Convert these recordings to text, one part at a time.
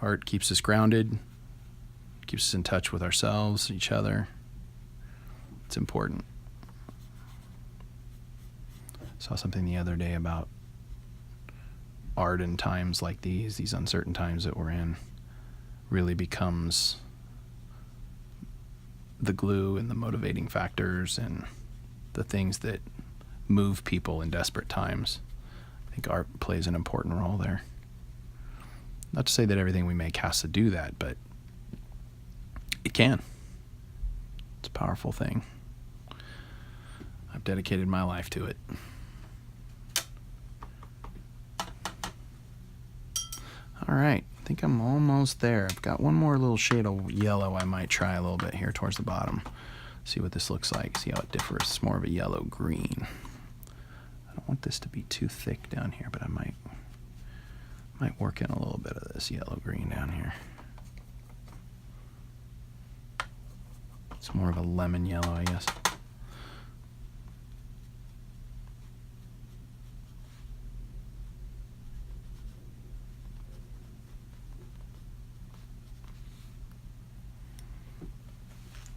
Art keeps us grounded, keeps us in touch with ourselves, each other. It's important. Saw something the other day about art in times like these uncertain times that we're in, really becomes the glue and the motivating factors and the things that move people in desperate times. I think art plays an important role there. Not to say that everything we make has to do that, but it can. It's a powerful thing. I've dedicated my life to it. All right, I think I'm almost there. I've got one more little shade of yellow I might try a little bit here towards the bottom. See what this looks like, see how it differs. It's more of a yellow-green. I don't want this to be too thick down here, but I might work in a little bit of this yellow-green down here. It's more of a lemon yellow, I guess.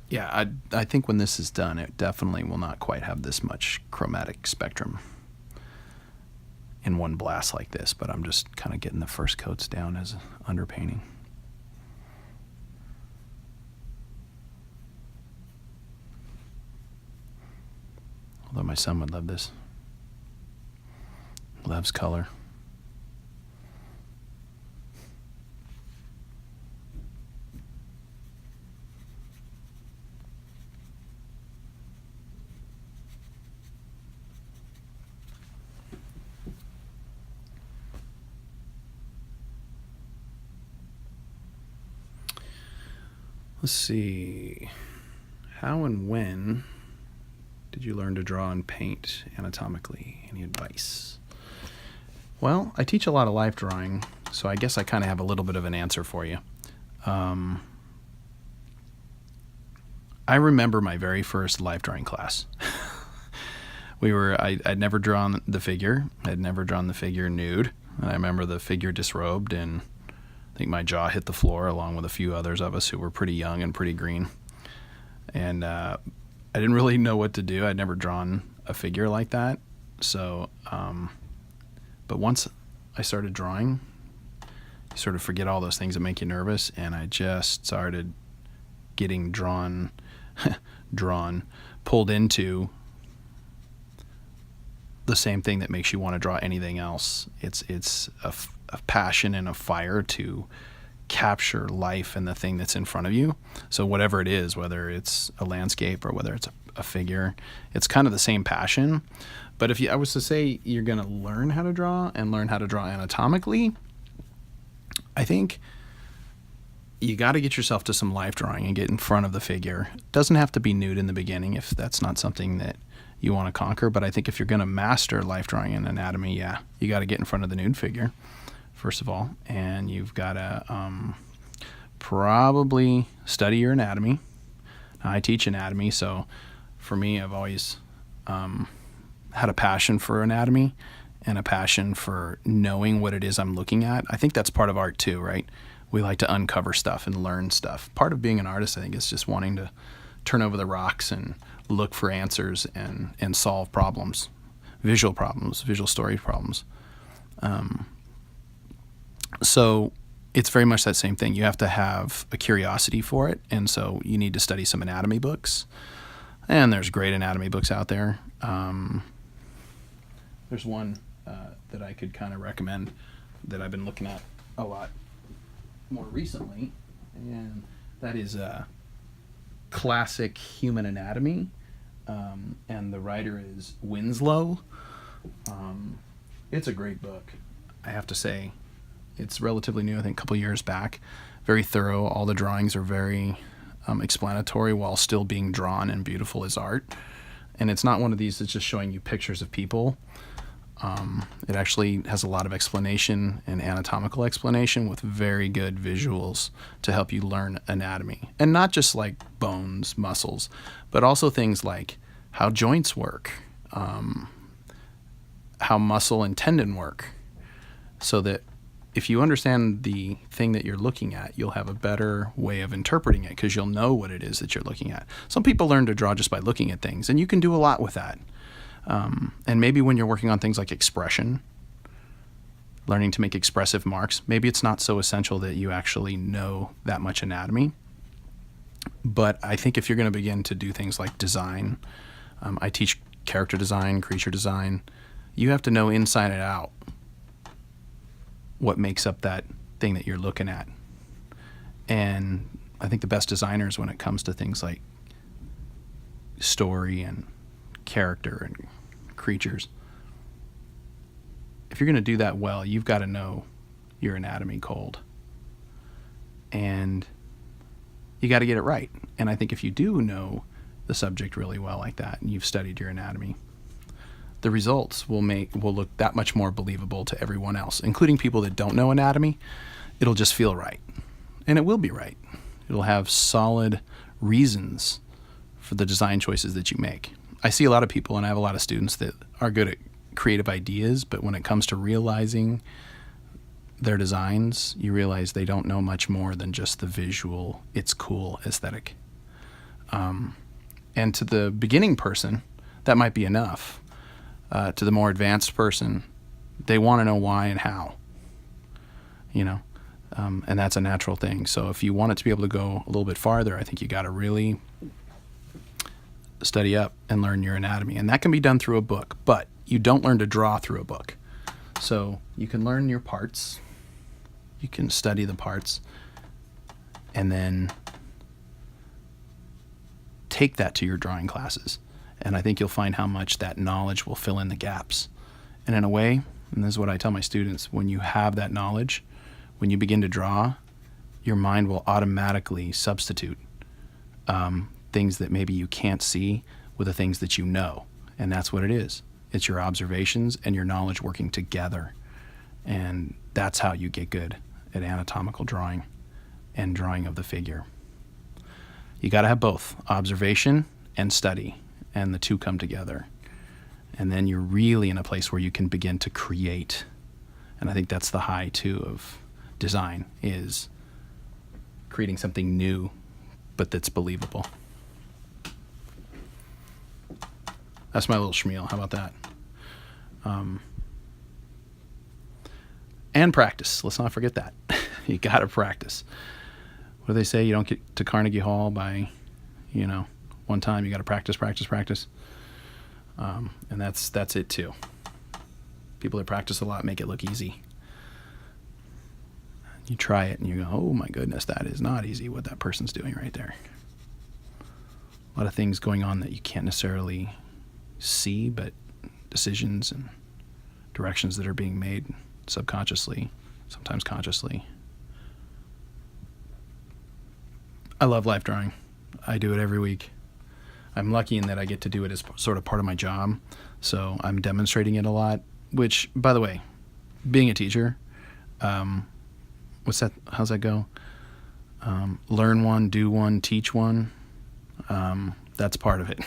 Yeah, I think when this is done, it definitely will not quite have this much chromatic spectrum in one blast like this, but I'm just kind of getting the first coats down as underpainting. Although my son would love this. Loves color. Let's see. How and when did you learn to draw and paint anatomically? Any advice? Well, I teach a lot of life drawing, so I guess I kind of have a little bit of an answer for you. I remember my very first life drawing class. I'd never drawn the figure. I'd never drawn the figure nude. And I remember the figure disrobed, and I think my jaw hit the floor along with a few others of us who were pretty young and pretty green. And I didn't really know what to do. I'd never drawn a figure like that. So, but once I started drawing, you sort of forget all those things that make you nervous, and I just started getting pulled into the same thing that makes you want to draw anything else. It's a passion and a fire to capture life and the thing that's in front of you. So whatever it is, whether it's a landscape or whether it's a figure, it's kind of the same passion. But if I was to say you're going to learn how to draw and learn how to draw anatomically, I think you got to get yourself to some life drawing and get in front of the figure. It doesn't have to be nude in the beginning if that's not something that you want to conquer. But I think if you're going to master life drawing and anatomy, yeah, you got to get in front of the nude figure, first of all. And you've got to probably study your anatomy. Now, I teach anatomy, so for me, I've always had a passion for anatomy and a passion for knowing what it is I'm looking at. I think that's part of art too, right? We like to uncover stuff and learn stuff. Part of being an artist, I think, is just wanting to turn over the rocks and look for answers and solve problems, visual story problems. So it's very much that same thing. You have to have a curiosity for it, and so you need to study some anatomy books. And there's great anatomy books out there. There's one that I could kind of recommend that I've been looking at a lot more recently, and that is Classic Human Anatomy, and the writer is Winslow. It's a great book, I have to say. It's relatively new, I think a couple years back. Very thorough. All the drawings are very explanatory while still being drawn and beautiful as art. And it's not one of these that's just showing you pictures of people. It actually has a lot of explanation and anatomical explanation with very good visuals to help you learn anatomy. And not just like bones, muscles, but also things like how joints work, how muscle and tendon work, so that if you understand the thing that you're looking at, you'll have a better way of interpreting it because you'll know what it is that you're looking at. Some people learn to draw just by looking at things, and you can do a lot with that. And maybe when you're working on things like expression, learning to make expressive marks, maybe it's not so essential that you actually know that much anatomy. But I think if you're going to begin to do things like design, I teach character design, creature design, you have to know inside and out what makes up that thing that you're looking at. And I think the best designers when it comes to things like story and character and creatures, if you're going to do that well, you've got to know your anatomy cold. And you got to get it right. And I think if you do know the subject really well like that and you've studied your anatomy, the results will look that much more believable to everyone else, including people that don't know anatomy. It'll just feel right. And it will be right. It'll have solid reasons for the design choices that you make. I see a lot of people, and I have a lot of students that are good at creative ideas, but when it comes to realizing their designs, you realize they don't know much more than just the visual, it's cool aesthetic. And to the beginning person, that might be enough. To the more advanced person, they want to know why and how, and that's a natural thing. So if you want it to be able to go a little bit farther, I think you got to really study up and learn your anatomy. And that can be done through a book, but you don't learn to draw through a book. So you can learn your parts, you can study the parts, and then take that to your drawing classes. And I think you'll find how much that knowledge will fill in the gaps. And in a way, and this is what I tell my students, when you have that knowledge, when you begin to draw, your mind will automatically substitute things that maybe you can't see with the things that you know. And that's what it is. It's your observations and your knowledge working together. And that's how you get good at anatomical drawing and drawing of the figure. You got to have both observation and study. And the two come together. And then you're really in a place where you can begin to create. And I think that's the high, too, of design, is creating something new, but that's believable. That's my little schmeal. How about that? And practice. Let's not forget that. You got to practice. What do they say? You don't get to Carnegie Hall by, one time. You got to practice. And that's it too. People that practice a lot make it look easy. You try it and you go, oh my goodness, that is not easy what that person's doing right there. A lot of things going on that you can't necessarily see, but decisions and directions that are being made subconsciously, sometimes consciously. I love life drawing. I do it every week. I'm lucky in that I get to do it as sort of part of my job, so I'm demonstrating it a lot, which, by the way, being a teacher, how's that go? Learn one, do one, teach one. That's part of it.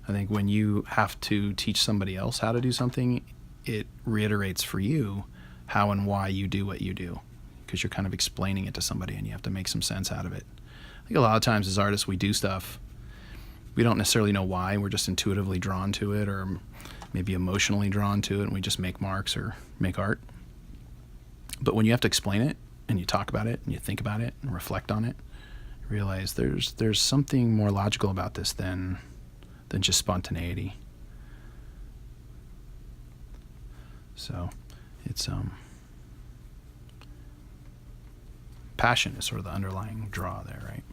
I think when you have to teach somebody else how to do something, it reiterates for you how and why you do what you do, because you're kind of explaining it to somebody and you have to make some sense out of it. I think a lot of times as artists we do stuff, we don't necessarily know why, we're just intuitively drawn to it or maybe emotionally drawn to it, and we just make marks or make art. But when you have to explain it and you talk about it and you think about it and reflect on it, you realize there's something more logical about this than just spontaneity. So it's passion is sort of the underlying draw there, right?